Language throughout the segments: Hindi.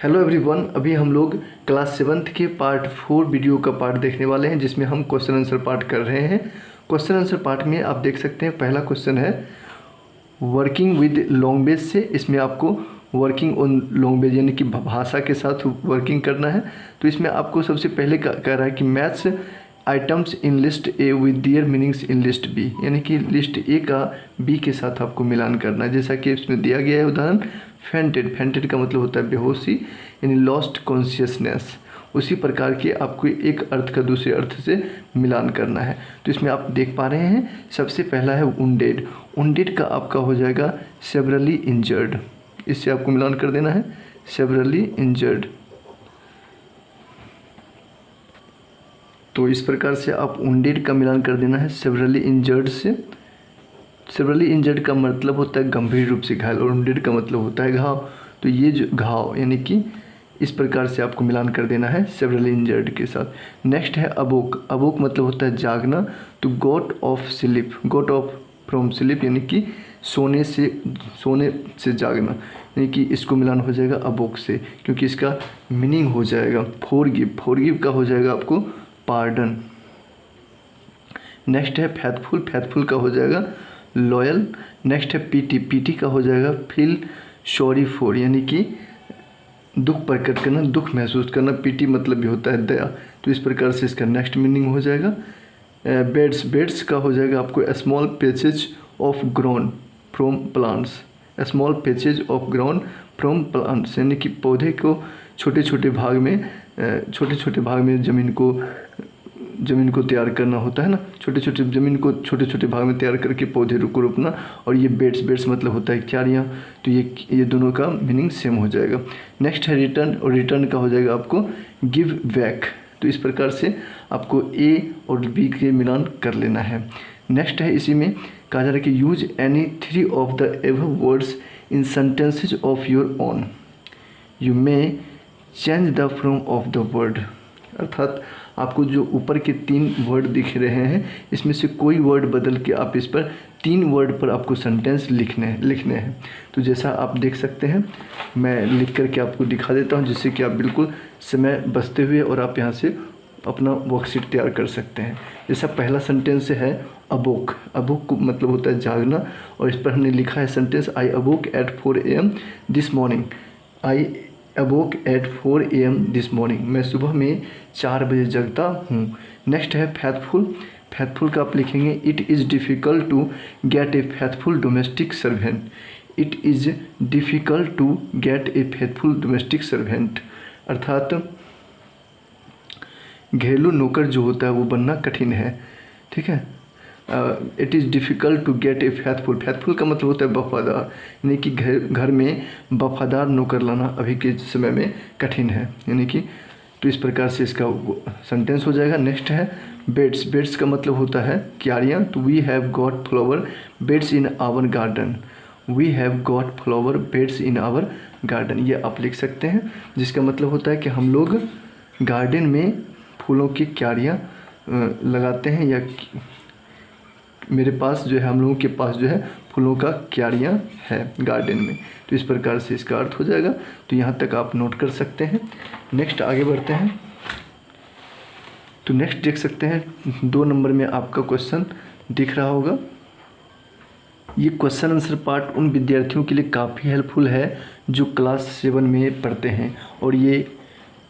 हेलो एवरीवन, अभी हम लोग क्लास 7th के पार्ट 4 वीडियो का पार्ट देखने वाले हैं, जिसमें हम क्वेश्चन आंसर पार्ट कर रहे हैं। क्वेश्चन आंसर पार्ट में आप देख सकते हैं, पहला क्वेश्चन है वर्किंग विद लैंग्वेज से। इसमें आपको वर्किंग ऑन लैंग्वेज यानी कि भाषा के साथ वर्किंग करना है। तो इसमें आपको सबसे पहले कह रहा है कि maths items in list A with their meanings in list B, यानी कि लिस्ट ए का बी के साथ आपको मिलान करना है। जैसा कि इसमें दिया गया है उदाहरण, फेंटेड, फेंटेड का मतलब होता है बेहोशी, यानी लॉस्ट कॉन्शियसनेस। उसी प्रकार के आपको एक अर्थ का दूसरे अर्थ से मिलान करना है। तो इसमें आप देख पा रहे हैं, सबसे पहला है वुंडेड। वुंडेड का आपका हो जाएगा सेवरली इंजर्ड, इससे आपको मिलान कर देना है, सेवरली इंजर्ड। तो इस प्रकार से आप वुंडेड का मिलान कर देना है सेवरली इंजर्ड से। सेवरली इंजर्ड का मतलब होता है गंभीर रूप से घायल, और वुंडेड का मतलब होता है घाव। तो ये जो घाव यानी कि इस प्रकार से आपको मिलान कर देना है सेवरली इंजर्ड के साथ। नेक्स्ट है अबोक। अबोक मतलब होता है जागना। तो got off sleep, got off from sleep यानी कि सोने से जागना, यानी कि इसको मिलान हो जाएगा अबोक से, क्योंकि इसका मीनिंग हो जाएगा फॉरगिव। फॉरगिव का हो जाएगा आपको पार्डन। नेक्स्ट है फैथफुल। फैथफुल का हो जाएगा लॉयल। नेक्स्ट है पीटी। पीटी का हो जाएगा फील सॉरी फॉर, यानी कि दुख प्रकट करना, दुख महसूस करना। पीटी मतलब भी होता है दया। तो इस प्रकार से इसका नेक्स्ट मीनिंग हो जाएगा बेड्स। बेड्स का हो जाएगा आपको small patches of ground from plants. Small patches of ground from plants, यानी कि पौधे को छोटे छोटे भाग में ज़मीन को तैयार करना होता है ना, छोटे छोटे भाग में तैयार करके पौधे को रोपना। और ये बेड्स मतलब होता है क्यारियाँ। तो ये दोनों का मीनिंग सेम हो जाएगा। नेक्स्ट है रिटर्न, और रिटर्न का हो जाएगा आपको गिव बैक। तो इस प्रकार से आपको ए और बी के मिलान कर लेना है। नेक्स्ट है, इसी में कहा जा रहा है कि use any 3 of the above words in sentences of your own, you may change the form of the word. अर्थात आपको जो ऊपर के 3 वर्ड दिख रहे हैं, इसमें से कोई वर्ड बदल के आप इस पर 3 वर्ड पर आपको सेंटेंस लिखने हैं। तो जैसा आप देख सकते हैं, मैं लिख करके आपको दिखा देता हूं, जिससे कि आप बिल्कुल समय बचते हुए और आप यहां से अपना वर्कशीट तैयार कर सकते हैं। जैसा पहला सेंटेंस है अबोक। अबोक को मतलब होता है जागना, और इस पर हमने लिखा है sentence I awoke at 4 AM this morning. I awoke at 4 AM this morning, मैं सुबह में 4 बजे जगता हूँ। नेक्स्ट है फैथफुल। फैथफुल का आप लिखेंगे it is difficult to get a faithful domestic servant. It is difficult to get a faithful domestic servant, अर्थात घरेलू नौकर जो होता है वो बनना कठिन है। ठीक है। It is difficult to get a faithful. Faithful का मतलब होता है वफादार, यानी कि घर में वफादार नौकर लाना अभी के समय में कठिन है, यानी कि। तो इस प्रकार से इसका सेंटेंस हो जाएगा। नेक्स्ट है बेड्स। बेड्स का मतलब होता है क्यारियाँ। तो we have got flower beds in our garden. We have got flower beds in our garden, ये आप लिख सकते हैं, जिसका मतलब होता है कि हम लोग गार्डन में फूलों की क्यारियाँ लगाते हैं, या मेरे पास जो है, हम लोगों के पास जो है फूलों का क्यारियाँ है गार्डन में। तो इस प्रकार से इसका अर्थ हो जाएगा। तो यहाँ तक आप नोट कर सकते हैं। नेक्स्ट आगे बढ़ते हैं। तो नेक्स्ट देख सकते हैं 2 नंबर में आपका क्वेश्चन दिख रहा होगा। ये क्वेश्चन आंसर पार्ट उन विद्यार्थियों के लिए काफ़ी हेल्पफुल है जो क्लास 7 में पढ़ते हैं, और ये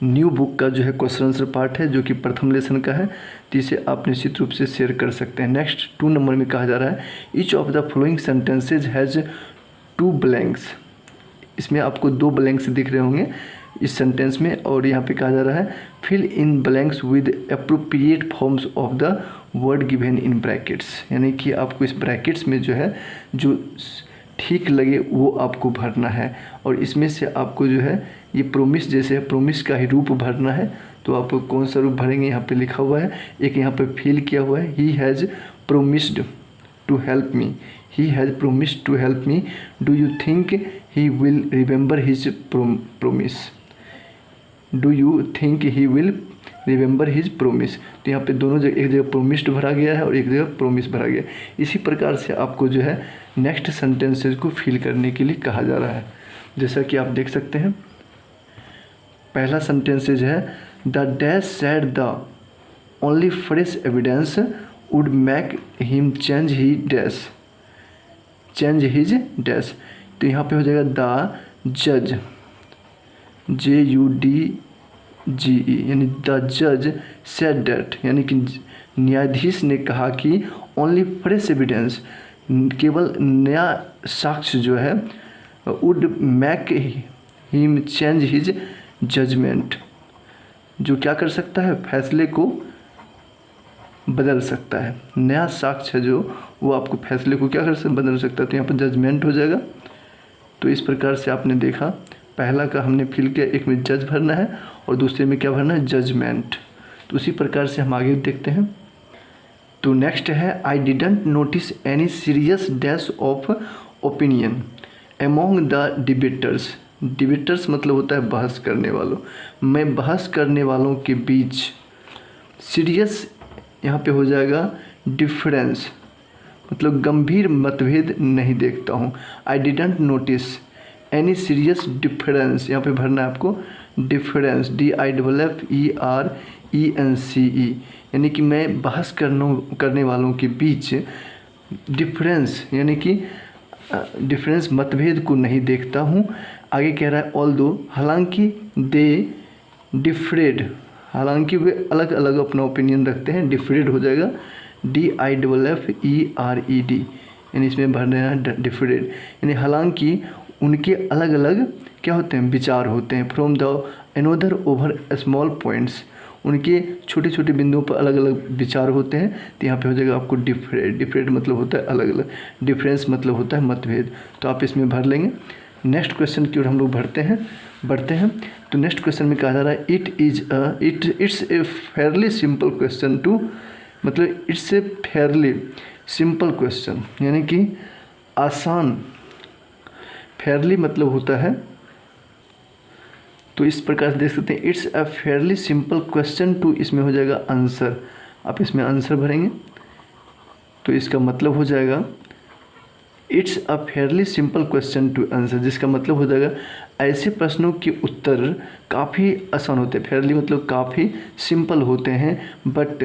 न्यू बुक का जो है क्वेश्चन आंसर पार्ट है, जो कि प्रथम लेसन का है। तो इसे आप निश्चित रूप से शेयर कर सकते हैं। नेक्स्ट 2 नंबर में कहा जा रहा है each of the following sentences has 2 blanks. इसमें आपको 2 ब्लैंक्स दिख रहे होंगे इस सेंटेंस में, और यहाँ पे कहा जा रहा है fill in blanks with appropriate forms of the word given in brackets, यानी कि आपको इस ब्रैकेट्स में जो है जो ठीक लगे वो आपको भरना है। और इसमें से आपको जो है ये प्रोमिस, जैसे प्रोमिस का ही रूप भरना है। तो आप कौन सा रूप भरेंगे, यहाँ पे लिखा हुआ है, एक यहाँ पे फिल किया हुआ है, he has promised to help me. He has promised to help me, do you think he will remember his promise. Do you think he will remember his promise. तो यहाँ पे दोनों जगह, एक जगह प्रोमिस्ड भरा गया है और एक जगह प्रोमिस भरा गया है। इसी प्रकार से आपको जो है नेक्स्ट सेंटेंसेज को फिल करने के लिए कहा जा रहा है। जैसा कि आप देख सकते हैं पहला सेंटेंसेज है the dash said the only fresh evidence would make him change he dash, change his dash. तो यहाँ पे हो जाएगा द जज, JUDGE, यानी द जज सेड डैट, यानी कि न्यायाधीश ने कहा कि ओनली फ्रेश एविडेंस, केवल नया साक्ष्य जो है, would make him change his judgment, जो क्या कर सकता है, फैसले को बदल सकता है। नया साक्ष्य है जो वो आपको फैसले को क्या कर सकता, बदल सकता है। तो यहाँ पर जजमेंट हो जाएगा। तो इस प्रकार से आपने देखा, पहला का हमने फिल किया, एक में जज भरना है और दूसरे में क्या भरना है, जजमेंट। तो उसी प्रकार से हम आगे देखते हैं। तो नेक्स्ट है I didn't notice any serious dash of opinion among the debtors. Debtors मतलब होता है बहस करने वालों। मैं बहस करने वालों के बीच, सीरियस यहाँ पे हो जाएगा डिफरेंस, मतलब गंभीर मतभेद नहीं देखता हूँ। I didn't notice any serious difference, यहाँ पे भरना है आपको डिफरेंस, DIFFERENCE, यानी कि मैं बहस करने वालों के बीच डिफरेंस, यानी कि डिफरेंस मतभेद को नहीं देखता हूँ। आगे कह रहा है ऑल्दो, हालांकि दे डिफरेड, हालांकि वे अलग अलग अपना ओपिनियन रखते हैं, डिफरेड हो जाएगा DIFFERED, यानी इसमें भरना है डिफरेड, यानी हालांकि उनके अलग अलग क्या होते हैं, विचार होते हैं। From the another over small points, उनके छोटे छोटे बिंदुओं पर अलग अलग विचार होते हैं। तो यहाँ पे हो जाएगा आपको डिफरेड, डिफरेड मतलब होता है अलग अलग, डिफरेंस मतलब होता है मतभेद। तो आप इसमें भर लेंगे। नेक्स्ट क्वेश्चन की ओर हम लोग बढ़ते हैं। तो नेक्स्ट क्वेश्चन में कहा जा रहा है it's a fairly simple question too, मतलब it's a fairly simple question, यानी कि आसान। फेयरली मतलब होता है, तो इस प्रकार से देख सकते हैं it's a fairly simple question to, इसमें हो जाएगा आंसर। आप इसमें आंसर भरेंगे तो इसका मतलब हो जाएगा it's a fairly simple question to answer, जिसका मतलब हो जाएगा ऐसे प्रश्नों के उत्तर काफ़ी आसान होते हैं। फेयरली मतलब काफ़ी सिंपल होते हैं, बट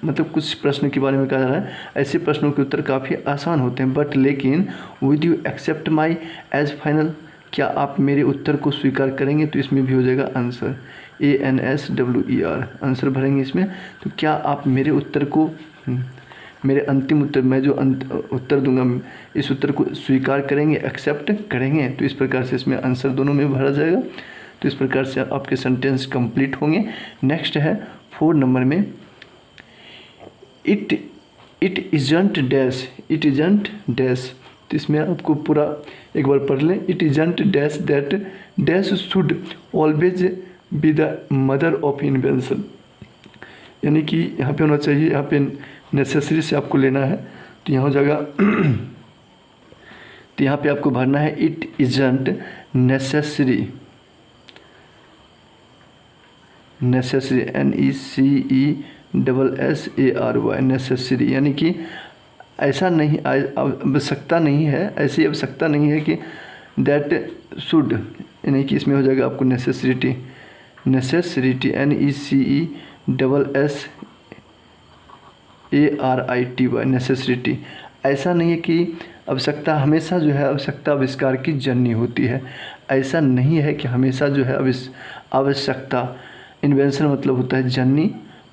मतलब कुछ प्रश्न के बारे में कहा जा रहा है ऐसे प्रश्नों के उत्तर काफ़ी आसान होते हैं, बट लेकिन with you accept my as final, क्या आप मेरे उत्तर को स्वीकार करेंगे। तो इसमें भी हो जाएगा आंसर ANSWER, आंसर भरेंगे इसमें। तो क्या आप मेरे उत्तर को, मेरे अंतिम उत्तर, मैं जो उत्तर दूंगा इस उत्तर को स्वीकार करेंगे, एक्सेप्ट करेंगे। तो इस प्रकार से इसमें आंसर दोनों में भरा जाएगा। तो इस प्रकार से आपके सेंटेंस कंप्लीट होंगे। नेक्स्ट है 4 नंबर में it isn't dash, it isn't dash. तो इसमें आपको पूरा एक बार पढ़ लें। It isn't dash that dash should always be the mother of invention, यानी कि यहाँ पे होना चाहिए, यहाँ पे नेसेसरी से आपको लेना है। तो यहाँ हो जाएगा तो यहाँ पे आपको भरना है it isn't necessary, necessary NECESSARY, necessary, यानी कि ऐसा नहीं, आवश्यकता नहीं है, ऐसी आवश्यकता नहीं है कि दैट शुड, यानी कि इसमें हो जाएगा आपको नेसेसरिटी, नेसेसरिटी NECESSARITY, नेसेसरिटी। ऐसा नहीं है कि आवश्यकता हमेशा जो है आवश्यकता आविष्कार की जननी होती है, ऐसा नहीं है कि हमेशा जो है आवश्यकता, इन्वेंशन मतलब होता है जननी,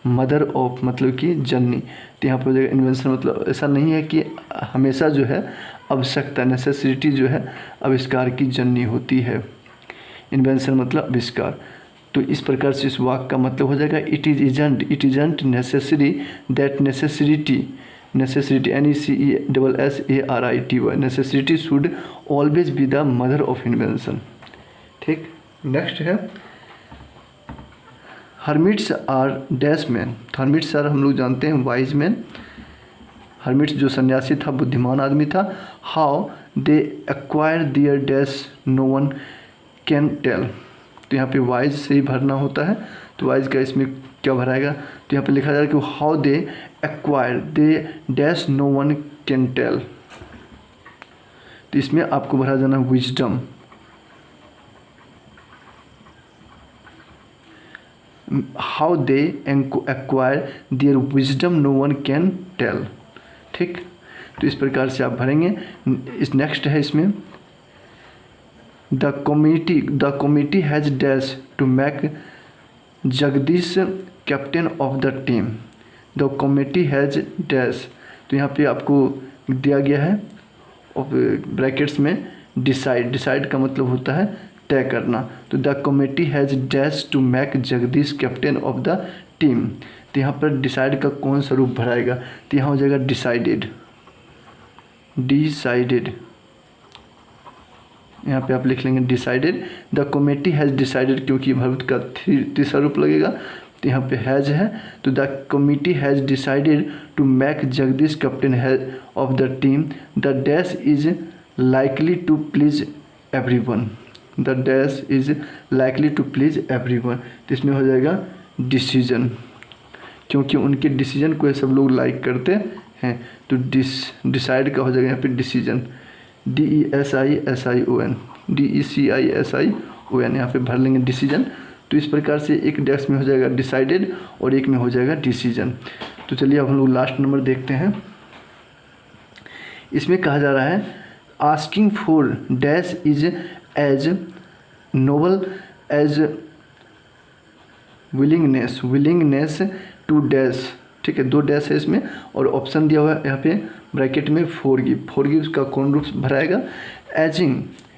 मदर ऑफ मतलब कि जननी। तो यहाँ पर हो जाएगा इन्वेंशन मतलब ऐसा नहीं है कि हमेशा जो है आवश्यकता, नेसेसिटी जो है आविष्कार की जननी होती है, इन्वेंशन मतलब आविष्कार। तो इस प्रकार से इस वाक्य का मतलब हो जाएगा it isn't necessary that necessity NECESSARITY, necessity should always be the mother of invention. ठीक, नेक्स्ट है hermits are dash man. Hermits are हम लोग जानते हैं वाइज मैन। हर्मिट्स जो सन्यासी था, बुद्धिमान आदमी था। How they acquire their dash no one can tell. तो यहाँ पे वाइज से ही भरना होता है। तो वाइज का इसमें क्या भराएगा, तो यहाँ पे लिखा जाएगा कि how they acquire they dash no one can tell. तो इसमें आपको भरा जाना wisdom. How they acquire their wisdom no one can tell. ठीक, तो इस प्रकार से आप भरेंगे। इस नेक्स्ट है इसमें, the committee has dash to make Jagdish captain of the team. The committee has dash, तो यहाँ पे आपको दिया गया है और ब्रैकेट्स में डिसाइड का मतलब होता है तय करना। तो the committee has dash to make Jagdish captain of the team. तो यहाँ पर डिसाइड का कौन सा रूप भराएगा, तो यहाँ हो जाएगा डिसाइडेड। यहाँ पे आप लिख लेंगे decided. The committee has decided, क्योंकि भर्ब का तीसरा रूप लगेगा, तो यहाँ पे हैज़ है। तो the committee has decided to make Jagdish captain of the team. The dash is likely to please everyone. The dash is likely to please everyone, तो इसमें हो जाएगा डिसीजन, क्योंकि उनके डिसीजन को सब लोग लाइक करते हैं। तो डिसाइड का हो जाएगा यहाँ पे डिसीजन, DECISION, DECISION, यहाँ पे भर लेंगे डिसीजन। तो इस प्रकार से एक डेस्क में हो जाएगा डिसाइडेड और एक में हो जाएगा डिसीजन। तो चलिए अब हम लोग लास्ट नंबर देखते हैं। इसमें कहा जा रहा है asking for dash is as noble as willingness to dash. ठीक है, 2 डैश है इसमें और ऑप्शन दिया हुआ है यहाँ पे ब्रैकेट में फॉरगिव का कौन रूप भराएगा, एजिंग।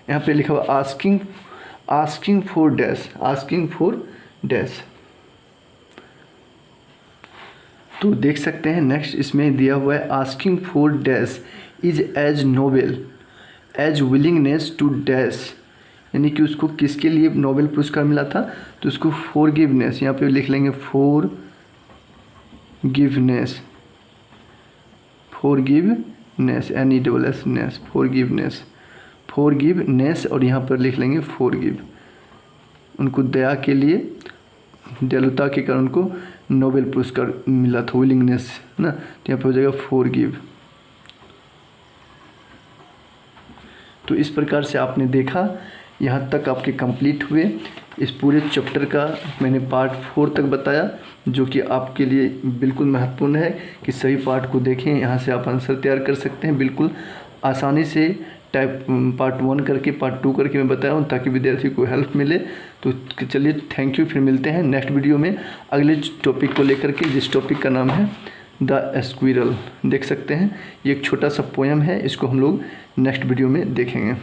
यहाँ पे लिखा हुआ आस्किंग फॉर डैश। तो देख सकते हैं नेक्स्ट इसमें दिया हुआ है asking for dash is as noble as willingness to dash, यानी कि उसको किसके लिए नोबेल पुरस्कार मिला था, तो उसको फॉरगिवनेस, यहाँ पे लिख लेंगे फॉरगिवनेस फॉरगिवनेस और यहाँ पर लिख लेंगे फॉरगिव। उनको दया के लिए, दयालुता के कारण उनको नोबेल पुरस्कार मिला था, विलिंगनेस ना, तो यहाँ पर हो जाएगा फॉरगिव। तो इस प्रकार से आपने देखा, यहाँ तक आपके कंप्लीट हुए। इस पूरे चैप्टर का मैंने पार्ट 4 तक बताया, जो कि आपके लिए बिल्कुल महत्वपूर्ण है कि सभी पार्ट को देखें। यहाँ से आप आंसर तैयार कर सकते हैं बिल्कुल आसानी से। पार्ट 1 करके पार्ट 2 करके मैं बताया हूँ, ताकि विद्यार्थी को हेल्प मिले। तो चलिए थैंक यू, फिर मिलते हैं नेक्स्ट वीडियो में अगले टॉपिक को लेकर के, जिस टॉपिक का नाम है द स्क्विरल। देख सकते हैं ये एक छोटा सा पोएम है, इसको हम लोग नेक्स्ट वीडियो में देखेंगे।